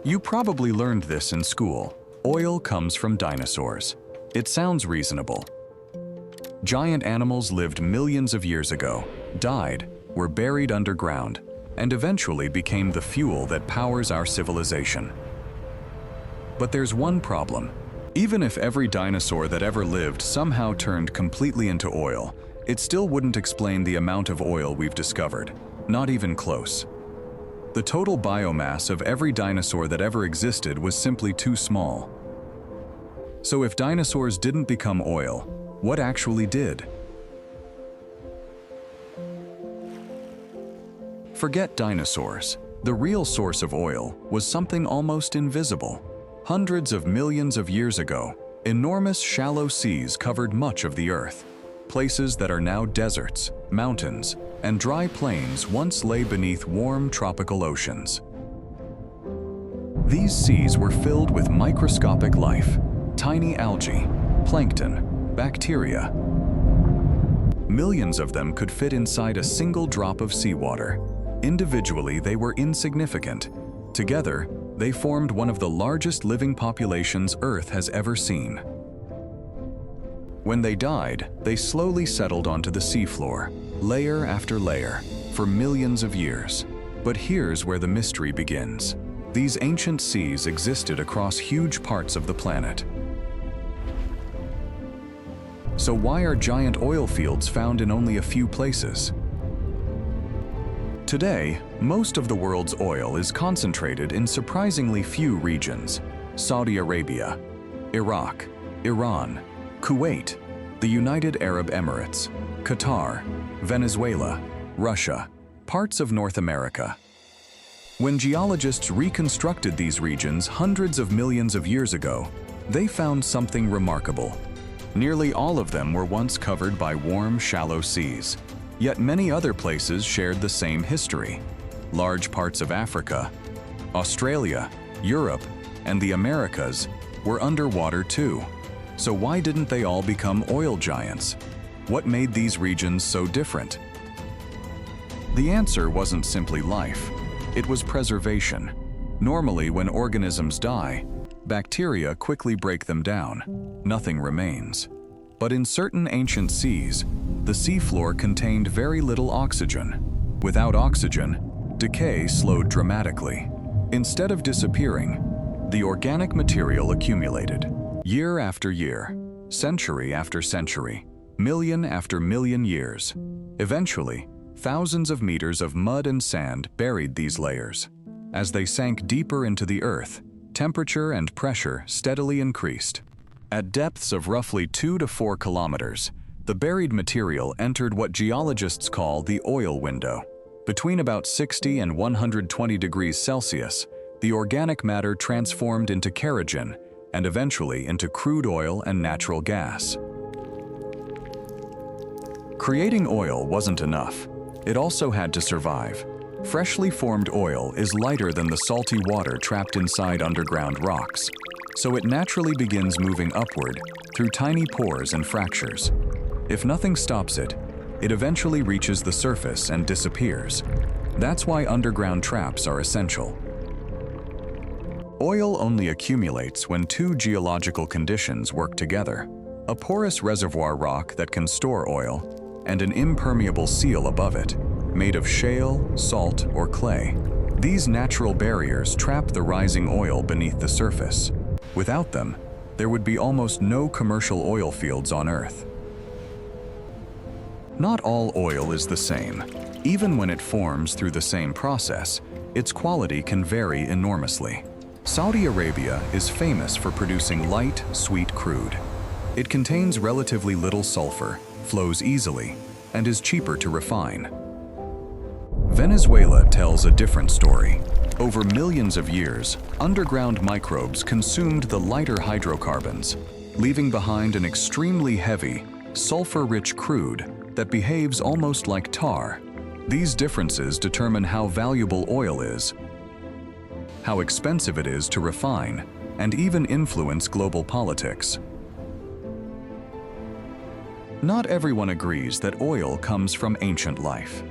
You probably learned this in school. Oil comes from dinosaurs. It sounds reasonable. Giant animals lived millions of years ago, died, were buried underground, and eventually became the fuel that powers our civilization. But there's one problem. Even if every dinosaur that ever lived somehow turned completely into oil, it still wouldn't explain the amount of oil we've discovered. Not even close. The total biomass of every dinosaur that ever existed was simply too small. So if dinosaurs didn't become oil, what actually did? Forget dinosaurs. The real source of oil was something almost invisible. Hundreds of millions of years ago, enormous shallow seas covered much of the Earth. Places that are now deserts, mountains, and dry plains once lay beneath warm tropical oceans. These seas were filled with microscopic life, tiny algae, plankton, bacteria. Millions of them could fit inside a single drop of seawater. Individually, they were insignificant. Together, they formed one of the largest living populations Earth has ever seen. When they died, they slowly settled onto the seafloor, layer after layer, for millions of years. But here's where the mystery begins. These ancient seas existed across huge parts of the planet. So why are giant oil fields found in only a few places? Today, most of the world's oil is concentrated in surprisingly few regions: Saudi Arabia, Iraq, Iran, Kuwait, the United Arab Emirates, Qatar, Venezuela, Russia, parts of North America. When geologists reconstructed these regions hundreds of millions of years ago, they found something remarkable. Nearly all of them were once covered by warm, shallow seas. Yet many other places shared the same history. Large parts of Africa, Australia, Europe, and the Americas were underwater too. So why didn't they all become oil giants? What made these regions so different? The answer wasn't simply life. It was preservation. Normally, when organisms die, bacteria quickly break them down. Nothing remains. But in certain ancient seas, the seafloor contained very little oxygen. Without oxygen, decay slowed dramatically. Instead of disappearing, the organic material accumulated. Year after year, century after century, million after million years. Eventually, thousands of meters of mud and sand buried these layers. As they sank deeper into the earth, temperature and pressure steadily increased. At depths of roughly 2 to 4 kilometers, the buried material entered what geologists call the oil window. Between about 60 and 120 degrees Celsius, the organic matter transformed into kerogen and eventually into crude oil and natural gas. Creating oil wasn't enough. It also had to survive. Freshly formed oil is lighter than the salty water trapped inside underground rocks, so it naturally begins moving upward through tiny pores and fractures. If nothing stops it, it eventually reaches the surface and disappears. That's why underground traps are essential. Oil only accumulates when two geological conditions work together: a porous reservoir rock that can store oil, and an impermeable seal above it, made of shale, salt, or clay. These natural barriers trap the rising oil beneath the surface. Without them, there would be almost no commercial oil fields on Earth. Not all oil is the same. Even when it forms through the same process, its quality can vary enormously. Saudi Arabia is famous for producing light, sweet crude. It contains relatively little sulfur, flows easily, and is cheaper to refine. Venezuela tells a different story. Over millions of years, underground microbes consumed the lighter hydrocarbons, leaving behind an extremely heavy, sulfur-rich crude that behaves almost like tar. These differences determine how valuable oil is, how expensive it is to refine, and even influence global politics. Not everyone agrees that oil comes from ancient life.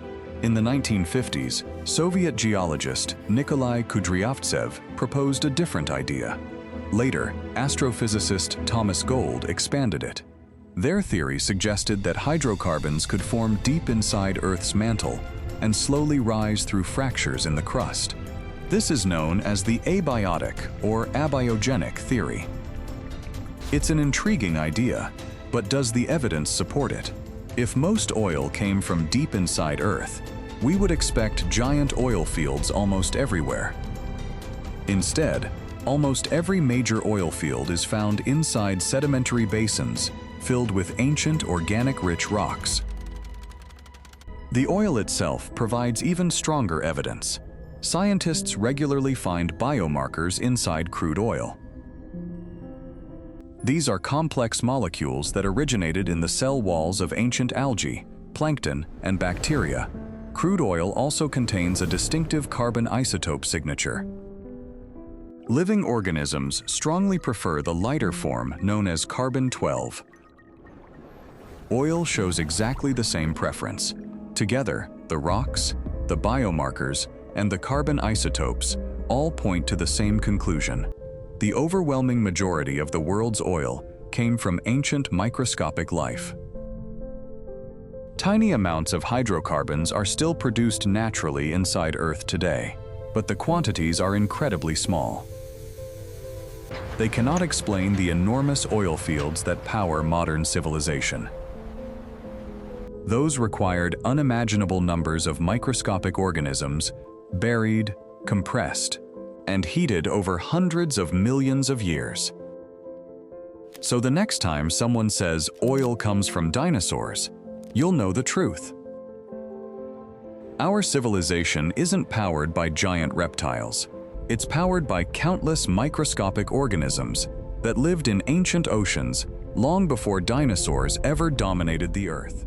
In the 1950s, Soviet geologist Nikolai Kudryavtsev proposed a different idea. Later, astrophysicist Thomas Gold expanded it. Their theory suggested that hydrocarbons could form deep inside Earth's mantle and slowly rise through fractures in the crust. This is known as the abiotic or abiogenic theory. It's an intriguing idea, but does the evidence support it? If most oil came from deep inside Earth, we would expect giant oil fields almost everywhere. Instead, almost every major oil field is found inside sedimentary basins filled with ancient organic-rich rocks. The oil itself provides even stronger evidence. Scientists regularly find biomarkers inside crude oil. These are complex molecules that originated in the cell walls of ancient algae, plankton, and bacteria. Crude oil also contains a distinctive carbon isotope signature. Living organisms strongly prefer the lighter form known as carbon-12. Oil shows exactly the same preference. Together, the rocks, the biomarkers, and the carbon isotopes all point to the same conclusion. The overwhelming majority of the world's oil came from ancient microscopic life. Tiny amounts of hydrocarbons are still produced naturally inside Earth today, but the quantities are incredibly small. They cannot explain the enormous oil fields that power modern civilization. Those required unimaginable numbers of microscopic organisms, buried, compressed, and heated over hundreds of millions of years. So the next time someone says oil comes from dinosaurs, you'll know the truth. Our civilization isn't powered by giant reptiles. It's powered by countless microscopic organisms that lived in ancient oceans long before dinosaurs ever dominated the Earth.